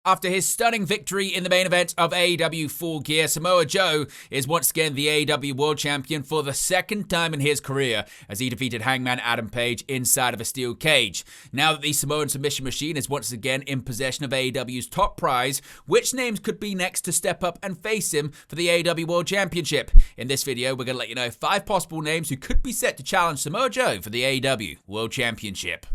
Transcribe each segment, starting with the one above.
After his stunning victory in the main event of AEW Full Gear, Samoa Joe is once again the AEW World Champion for the second time in his career as he defeated Hangman Adam Page inside of a steel cage. Now that the Samoan Submission Machine is once again in possession of AEW's top prize, which names could be next to step up and face him for the AEW World Championship? In this video, we're going to let you know 5 possible names who could be set to challenge Samoa Joe for the AEW World Championship.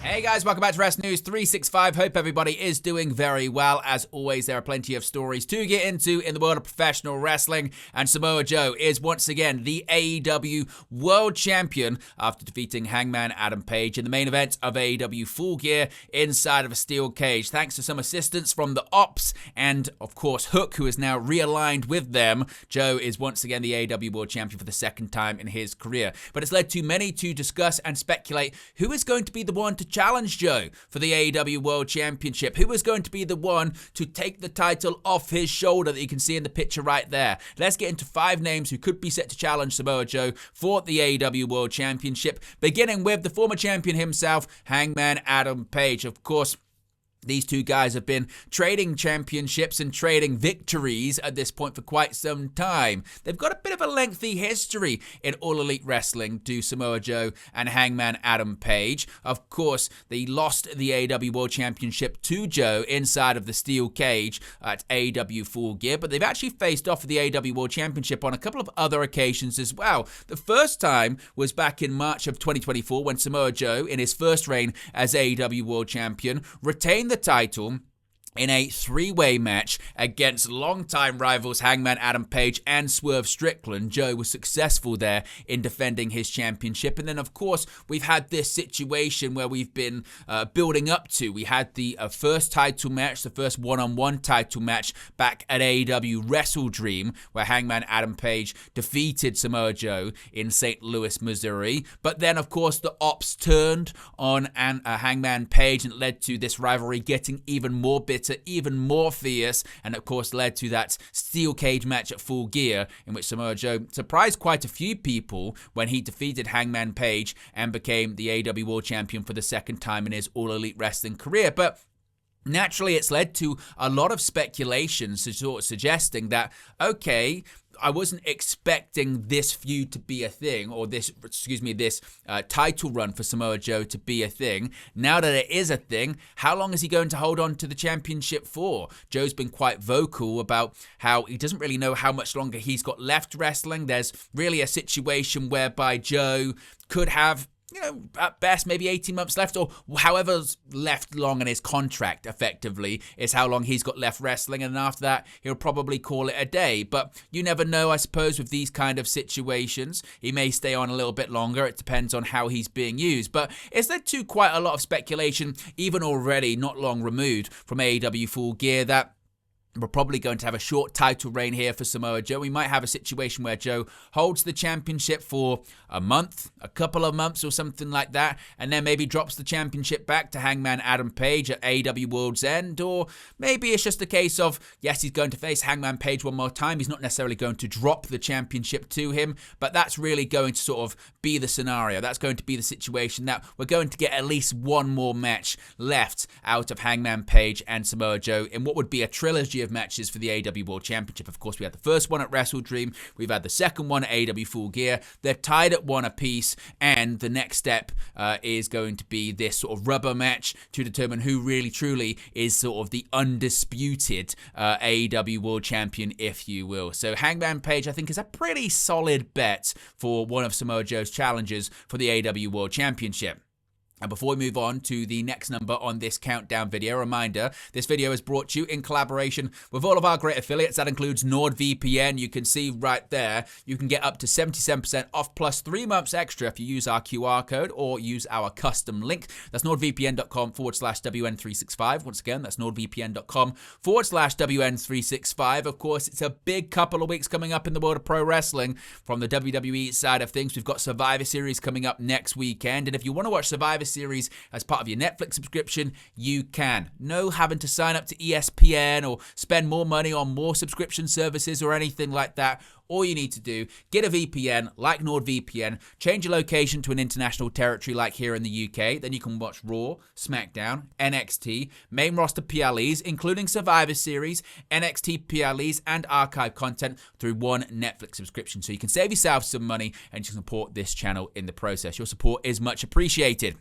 Hey guys, welcome back to Wrestling News 365. Hope everybody is doing very well. As always, there are plenty of stories to get into in the world of professional wrestling, and Samoa Joe is once again the AEW World Champion after defeating Hangman Adam Page in the main event of AEW Full Gear inside of a steel cage. Thanks to some assistance from the Ops and, of course, Hook, who is now realigned with them, Joe is once again the AEW World Champion for the second time in his career. But it's led to many to discuss and speculate who is going to be the one to challenge Joe for the AEW World Championship. Who is going to be the one to take the title off his shoulder that you can see in the picture right there? Let's get into 5 names who could be set to challenge Samoa Joe for the AEW World Championship, beginning with the former champion himself, Hangman Adam Page. Of course, these two guys have been trading championships and trading victories at this point for quite some time. They've got a bit of a lengthy history in All Elite Wrestling to Samoa Joe and Hangman Adam Page. Of course, they lost the AEW World Championship to Joe inside of the steel cage at AEW Full Gear, but they've actually faced off for the AEW World Championship on a couple of other occasions as well. The first time was back in March of 2024 when Samoa Joe, in his first reign as AEW World Champion, retained the title in a 3-way match against longtime rivals Hangman Adam Page and Swerve Strickland. Joe was successful there in defending his championship. And then, of course, we've had this situation where we've been building up to. We had the first title match, the first one-on-one title match back at AEW Wrestle Dream, where Hangman Adam Page defeated Samoa Joe in St. Louis, Missouri. But then, of course, the Ops turned on Hangman Page and led to this rivalry getting even more bitter, even more fierce, and of course led to that steel cage match at Full Gear in which Samoa Joe surprised quite a few people when he defeated Hangman Page and became the AEW World Champion for the second time in his All Elite Wrestling career. But naturally, it's led to a lot of speculation suggesting that, okay, I wasn't expecting this feud to be a thing, or this title run for Samoa Joe to be a thing. Now that it is a thing, how long is he going to hold on to the championship for? Joe's been quite vocal about how he doesn't really know how much longer he's got left wrestling. There's really a situation whereby Joe could have, at best, maybe 18 months left, or however's left long in his contract, effectively, is how long he's got left wrestling, and after that, he'll probably call it a day. But you never know, I suppose, with these kind of situations. He may stay on a little bit longer. It depends on how he's being used. But it's led to quite a lot of speculation, even already not long removed from AEW Full Gear, that we're probably going to have a short title reign here for Samoa Joe. We might have a situation where Joe holds the championship for a month, a couple of months or something like that, and then maybe drops the championship back to Hangman Adam Page at AEW World's End. Or maybe it's just a case of, yes, he's going to face Hangman Page one more time. He's not necessarily going to drop the championship to him, but that's really going to sort of be the scenario. That's going to be the situation that we're going to get at least one more match left out of Hangman Page and Samoa Joe in what would be a trilogy of matches for the AEW World Championship. Of course, we had the first one at Wrestle Dream. We've had the second one at AEW Full Gear. They're tied at 1 apiece, and the next step is going to be this sort of rubber match to determine who really truly is sort of the undisputed AEW World Champion, if you will. So Hangman Page, I think, is a pretty solid bet for one of Samoa Joe's challengers for the AEW World Championship. And before we move on to the next number on this countdown video, reminder, this video is brought to you in collaboration with all of our great affiliates. That includes NordVPN. You can see right there, you can get up to 77% off plus 3 months extra if you use our QR code or use our custom link. That's nordvpn.com/WN365. Once again, that's nordvpn.com/WN365. Of course, it's a big couple of weeks coming up in the world of pro wrestling. From the WWE side of things, we've got Survivor Series coming up next weekend. And if you want to watch Survivor Series as part of your Netflix subscription, you can. No having to sign up to ESPN or spend more money on more subscription services or anything like that. all you need to do, get a VPN like NordVPN, change your location to an international territory like here in the UK, then you can watch Raw, SmackDown, NXT, main roster PLEs, including Survivor Series, NXT PLEs, and archive content through one Netflix subscription. So you can save yourself some money and you can support this channel in the process. Your support is much appreciated.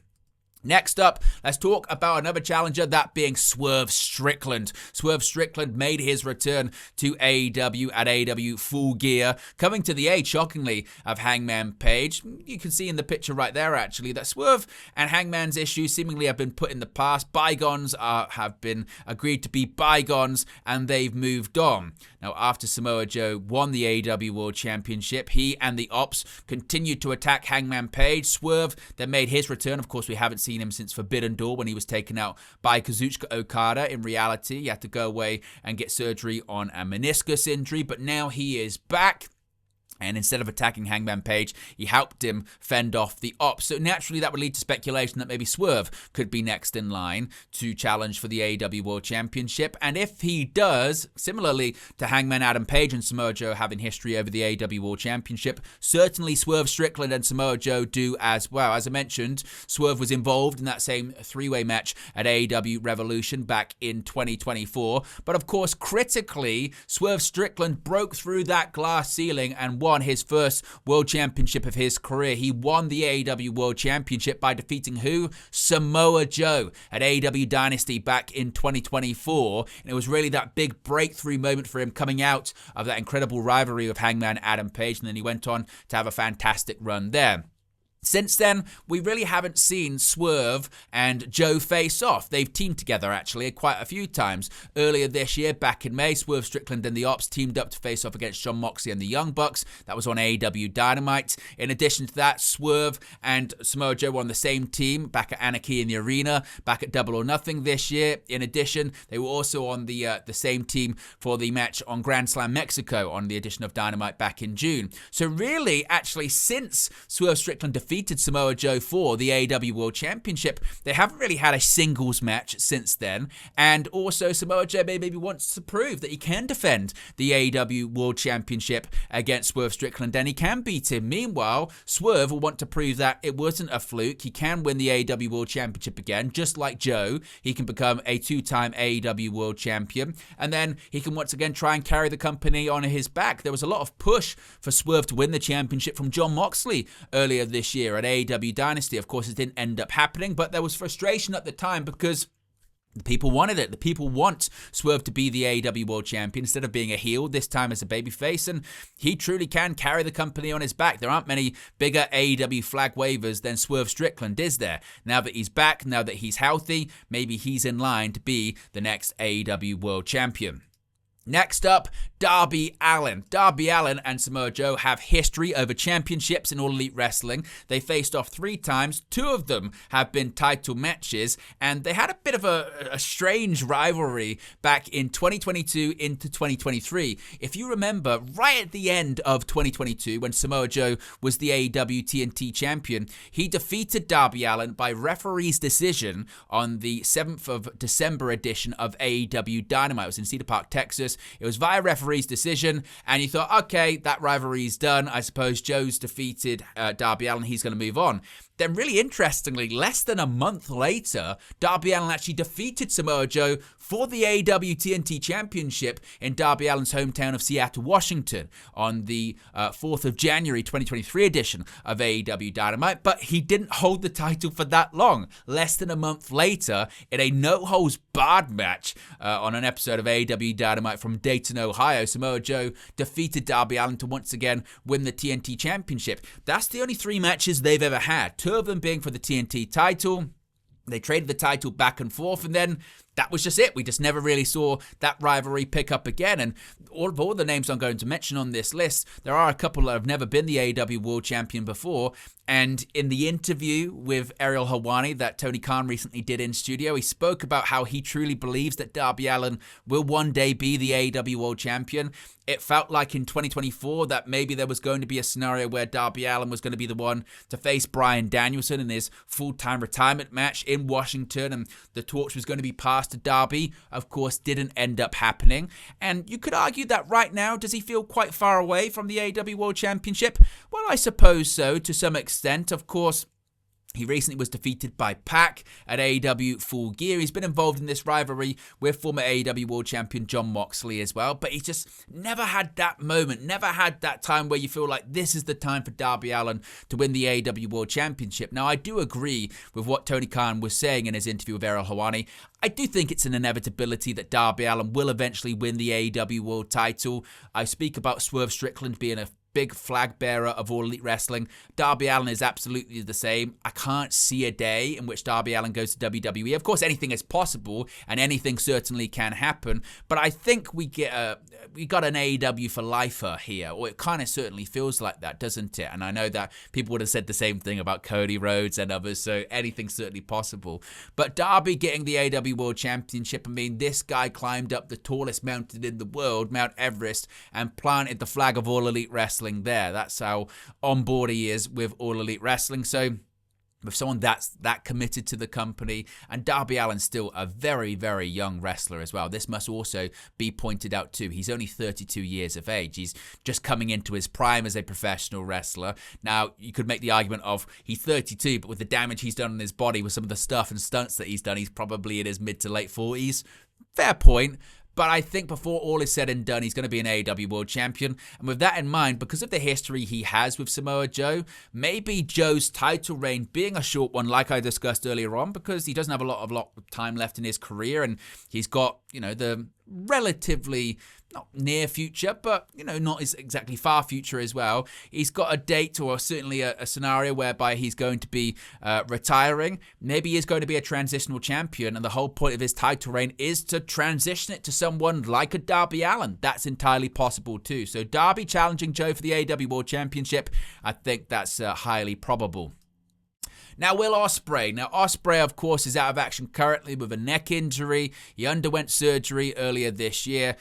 Next up, let's talk about another challenger, that being Swerve Strickland. Swerve Strickland made his return to AEW at AEW Full Gear, coming to the aid, shockingly, of Hangman Page. You can see in the picture right there, actually, that Swerve and Hangman's issues seemingly have been put in the past. Bygones have been agreed to be bygones, and they've moved on. Now, after Samoa Joe won the AEW World Championship, he and the Ops continued to attack Hangman Page. Swerve then made his return. Of course, we haven't seen him since Forbidden Door when he was taken out by Kazuchika Okada. In reality, he had to go away and get surgery on a meniscus injury, but now he is back. And instead of attacking Hangman Page, he helped him fend off the Ops. So naturally, that would lead to speculation that maybe Swerve could be next in line to challenge for the AEW World Championship. And if he does, similarly to Hangman Adam Page and Samoa Joe having history over the AEW World Championship, certainly Swerve Strickland and Samoa Joe do as well. As I mentioned, Swerve was involved in that same three-way match at AEW Revolution back in 2024. But of course, critically, Swerve Strickland broke through that glass ceiling and won his first World Championship of his career. He won the AEW World Championship by defeating who? Samoa Joe at AEW Dynasty back in 2024. And it was really that big breakthrough moment for him coming out of that incredible rivalry with Hangman Adam Page. And then he went on to have a fantastic run there. Since then, we really haven't seen Swerve and Joe face off. They've teamed together, actually, quite a few times. Earlier this year, back in May, Swerve Strickland and the Ops teamed up to face off against Jon Moxley and the Young Bucks. That was on AEW Dynamite. In addition to that, Swerve and Samoa Joe were on the same team back at Anarchy in the Arena, back at Double or Nothing this year. In addition, they were also on the same team for the match on Grand Slam Mexico on the edition of Dynamite back in June. So really, actually, since Swerve Strickland defeated Samoa Joe for the AEW World Championship, they haven't really had a singles match since then. And also, Samoa Joe maybe wants to prove that he can defend the AEW World Championship against Swerve Strickland, and he can beat him. Meanwhile, Swerve will want to prove that it wasn't a fluke. He can win the AEW World Championship again, just like Joe. He can become a two-time AEW World Champion, and then he can once again try and carry the company on his back. There was a lot of push for Swerve to win the championship from Jon Moxley earlier this year at AEW Dynasty. Of course, it didn't end up happening, but there was frustration at the time because the people wanted it. The people want Swerve to be the AEW World Champion instead of being a heel, this time as a babyface, and he truly can carry the company on his back. There aren't many bigger AEW flag wavers than Swerve Strickland, is there? Now that he's back, now that he's healthy, maybe he's in line to be the next AEW World Champion. Next up, Darby Allin. Darby Allin and Samoa Joe have history over championships in All Elite Wrestling. They faced off 3 times. 2 of them have been title matches, and they had a bit of a strange rivalry back in 2022 into 2023. If you remember, right at the end of 2022, when Samoa Joe was the AEW TNT champion, he defeated Darby Allin by referee's decision on the 7th of December edition of AEW Dynamite. It was in Cedar Park, Texas. It was via referee's decision, and you thought, okay, that rivalry's done. I suppose Joe's defeated Darby Allin. He's going to move on. Then really interestingly, less than a month later, Darby Allin actually defeated Samoa Joe for the AEW TNT Championship in Darby Allin's hometown of Seattle, Washington on the 4th of January 2023 edition of AEW Dynamite. But he didn't hold the title for that long. Less than a month later, in a no-holds-barred match on an episode of AEW Dynamite from Dayton, Ohio, Samoa Joe defeated Darby Allin to once again win the TNT Championship. That's the only 3 matches they've ever had. 2 of them being for the TNT title. They traded the title back and forth, and then that was just it. We just never really saw that rivalry pick up again. And all the names I'm going to mention on this list, there are a couple that have never been the AEW World Champion before. And in the interview with Ariel Helwani that Tony Khan recently did in studio, he spoke about how he truly believes that Darby Allin will one day be the AEW World Champion. It felt like in 2024 that maybe there was going to be a scenario where Darby Allin was going to be the one to face Bryan Danielson in his full-time retirement match in in Washington and the torch was going to be passed to Darby, of course, didn't end up happening. And you could argue that right now, does he feel quite far away from the AEW World Championship? Well, I suppose so, to some extent. Of course, he recently was defeated by Pac at AEW Full Gear. He's been involved in this rivalry with former AEW World Champion Jon Moxley as well, but he just never had that moment, never had that time where you feel like this is the time for Darby Allin to win the AEW World Championship. Now, I do agree with what Tony Khan was saying in his interview with Errol Hawani. I do think it's an inevitability that Darby Allin will eventually win the AEW World title. I speak about Swerve Strickland being a big flag bearer of All Elite Wrestling. Darby Allin is absolutely the same. I can't see a day in which Darby Allin goes to WWE. Of course, anything is possible, and anything certainly can happen. But I think we got an AEW for lifer here, or it kind of certainly feels like that, doesn't it? And I know that people would have said the same thing about Cody Rhodes and others, so anything's certainly possible. But Darby getting the AEW World Championship, I mean, this guy climbed up the tallest mountain in the world, Mount Everest, and planted the flag of All Elite Wrestling there. That's how on board he is with All Elite Wrestling. So with someone that's that committed to the company, and Darby Allin's still a very, very young wrestler as well. This must also be pointed out too. He's only 32 years of age. He's just coming into his prime as a professional wrestler. Now, you could make the argument of he's 32, but with the damage he's done on his body, with some of the stuff and stunts that he's done, he's probably in his mid to late 40s. Fair point. But I think before all is said and done, he's going to be an AEW World Champion. And with that in mind, because of the history he has with Samoa Joe, maybe Joe's title reign being a short one, like I discussed earlier on, because he doesn't have a lot of time left in his career, and he's got, the relatively not near future, but, not as exactly far future as well. He's got a date, or certainly a scenario whereby he's going to be retiring. Maybe he's going to be a transitional champion, and the whole point of his title reign is to transition it to someone like a Darby Allin. That's entirely possible too. So Darby challenging Joe for the AEW World Championship, I think that's highly probable. Now, Will Ospreay. Now, Ospreay, of course, is out of action currently with a neck injury. He underwent surgery earlier this year.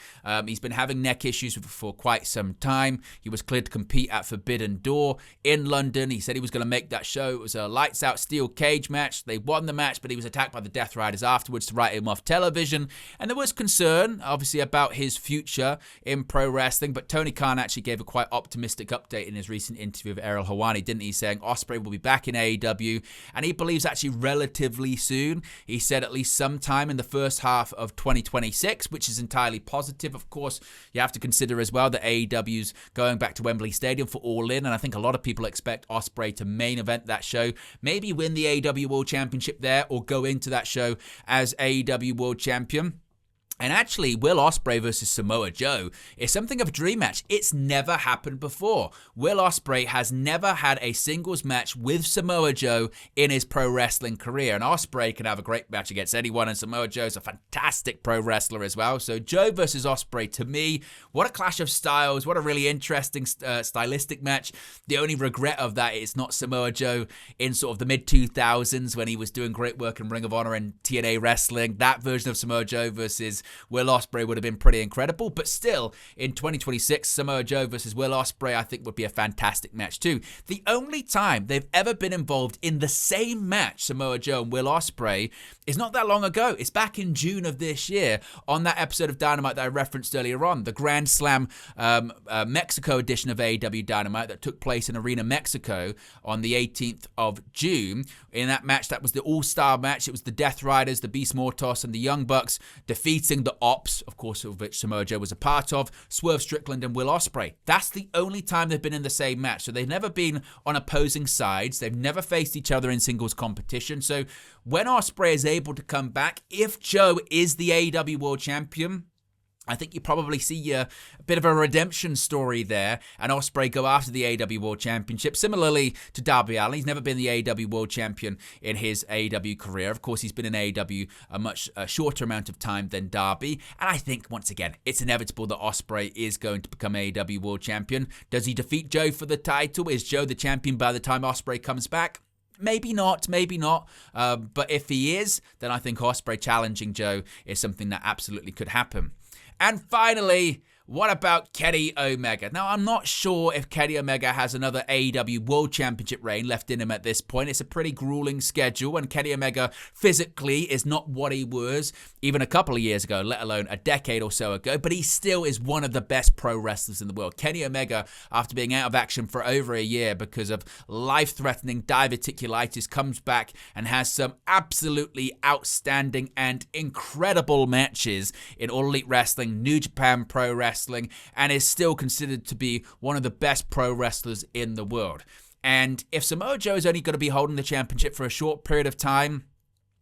He's been having neck issues for quite some time. He was cleared to compete at Forbidden Door in London. He said he was going to make that show. It was a lights-out steel cage match. They won the match, but he was attacked by the Death Riders afterwards to write him off television. And there was concern, obviously, about his future in pro wrestling, but Tony Khan actually gave a quite optimistic update in his recent interview with Errol Hawani, didn't he? Saying Ospreay will be back in AEW, and he believes actually relatively soon. He said at least sometime in the first half of 2026, which is entirely positive. Of course, you have to consider as well that AEW's going back to Wembley Stadium for All In, and I think a lot of people expect Ospreay to main event that show, maybe win the AEW World Championship there, or go into that show as AEW World Champion. And actually, Will Ospreay versus Samoa Joe is something of a dream match. It's never happened before. Will Ospreay has never had a singles match with Samoa Joe in his pro wrestling career. And Ospreay can have a great match against anyone, and Samoa Joe's a fantastic pro wrestler as well. So Joe versus Ospreay, to me, what a clash of styles. What a really interesting stylistic match. The only regret of that is not Samoa Joe in sort of the mid-2000s when he was doing great work in Ring of Honor and TNA Wrestling. That version of Samoa Joe versus Will Ospreay would have been pretty incredible, but still, in 2026, Samoa Joe versus Will Ospreay, I think would be a fantastic match too. The only time they've ever been involved in the same match, Samoa Joe and Will Ospreay, is not that long ago. It's back in June of this year on that episode of Dynamite that I referenced earlier on, the Grand Slam Mexico edition of AEW Dynamite that took place in Arena Mexico on the 18th of June. In that match, that was the all-star match. It was the Death Riders, the Beast Mortos, and the Young Bucks defeating the Ops, of course, of which Samoa Joe was a part of, Swerve Strickland and Will Ospreay. That's the only time they've been in the same match. So they've never been on opposing sides. They've never faced each other in singles competition. So when Ospreay is able to come back, if Joe is the AEW World Champion, I think you probably see a bit of a redemption story there, and Ospreay go after the AEW World Championship. Similarly to Darby Allin, he's never been the AEW World Champion in his AEW career. Of course, he's been in AEW a much shorter amount of time than Darby, and I think, once again, it's inevitable that Ospreay is going to become AEW World Champion. Does he defeat Joe for the title? Is Joe the champion by the time Ospreay comes back? Maybe not. But if he is, then I think Ospreay challenging Joe is something that absolutely could happen. And finally, What about Kenny Omega? Now, I'm not sure if Kenny Omega has another AEW World Championship reign left in him at this point. It's a pretty grueling schedule, and Kenny Omega physically is not what he was even a couple of years ago, let alone a decade or so ago, but he still is one of the best pro wrestlers in the world. Kenny Omega, after being out of action for over a year because of life-threatening diverticulitis, comes back and has some absolutely outstanding and incredible matches in All Elite Wrestling, New Japan Pro Wrestling, and is still considered to be one of the best pro wrestlers in the world. And if Samoa Joe is only going to be holding the championship for a short period of time,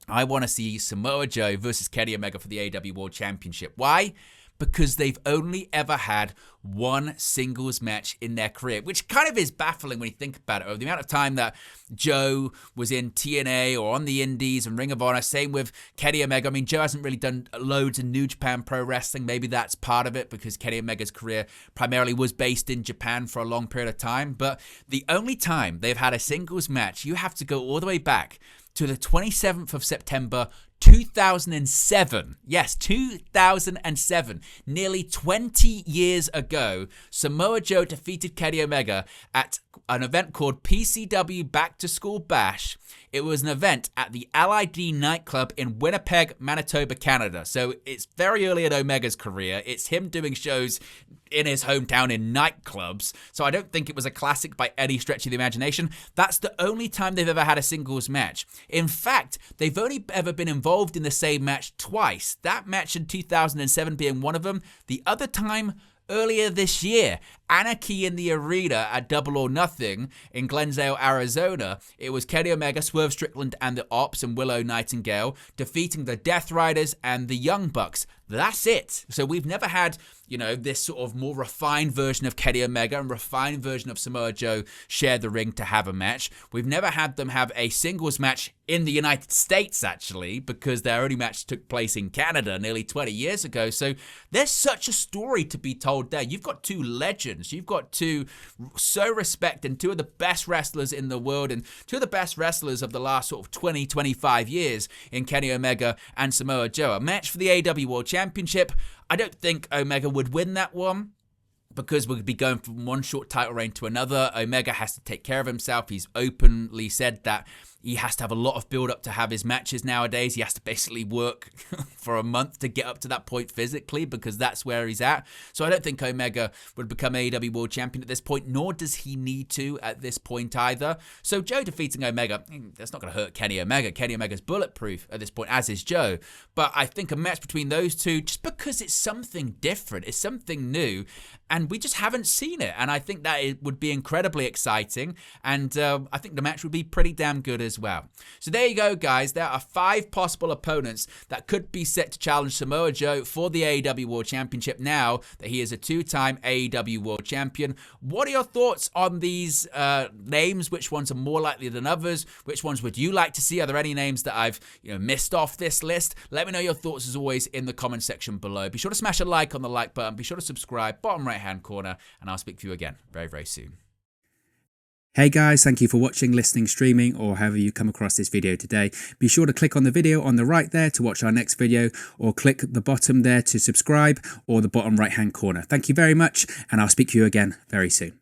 I want to see Samoa Joe versus Kenny Omega for the AEW World Championship. Why? Because they've only ever had one singles match in their career, which kind of is baffling when you think about it. Over the amount of time that Joe was in TNA or on the Indies and Ring of Honor, same with Kenny Omega. I mean, Joe hasn't really done loads in New Japan Pro Wrestling. Maybe that's part of it because Kenny Omega's career primarily was based in Japan for a long period of time. But the only time they've had a singles match, you have to go all the way back to the 27th of September, 2007. Yes, 2007. Nearly 20 years ago, Samoa Joe defeated Kenny Omega at an event called PCW Back to School Bash. It was an event at the LID nightclub in Winnipeg, Manitoba, Canada. So it's very early in Omega's career. It's him doing shows in his hometown in nightclubs. So I don't think it was a classic by any stretch of the imagination. That's the only time they've ever had a singles match. In fact, they've only ever been involved in the same match twice. That match in 2007 being one of them. The other time, earlier this year, Anarchy in the Arena at Double or Nothing in Glendale, Arizona. It was Kenny Omega, Swerve Strickland, and the Ops and Willow Nightingale defeating the Death Riders and the Young Bucks. That's it. So we've never had, this sort of more refined version of Kenny Omega and refined version of Samoa Joe share the ring to have a match. We've never had them have a singles match in the United States, actually, because their only match took place in Canada nearly 20 years ago. So there's such a story to be told there. You've got two legends. You've got two so respected and two of the best wrestlers in the world and two of the best wrestlers of the last sort of 20, 25 years in Kenny Omega and Samoa Joe. A match for the AEW World Championship. I don't think Omega would win that one, because we'd be going from one short title reign to another. Omega has to take care of himself. He's openly said that he has to have a lot of build-up to have his matches nowadays. He has to basically work for a month to get up to that point physically, because that's where he's at. So I don't think Omega would become AEW World Champion at this point, nor does he need to at this point either. So Joe defeating Omega, that's not going to hurt Kenny Omega. Kenny Omega's bulletproof at this point, as is Joe. But I think a match between those two, just because it's something different, it's something new, and we just haven't seen it. And I think that it would be incredibly exciting. And I think the match would be pretty damn good as well. So there you go, guys. There are 5 possible opponents that could be set to challenge Samoa Joe for the AEW World Championship now that he is a 2-time AEW World Champion. What are your thoughts on these names? Which ones are more likely than others? Which ones would you like to see? Are there any names that I've missed off this list? Let me know your thoughts as always in the comment section below. Be sure to smash a like on the like button. Be sure to subscribe, bottom right hand corner, and I'll speak to you again very, very soon. Hey guys, thank you for watching, listening, streaming, or however you come across this video today. Be sure to click on the video on the right there to watch our next video, or click the bottom there to subscribe, or the bottom right hand corner. Thank you very much, and I'll speak to you again very soon.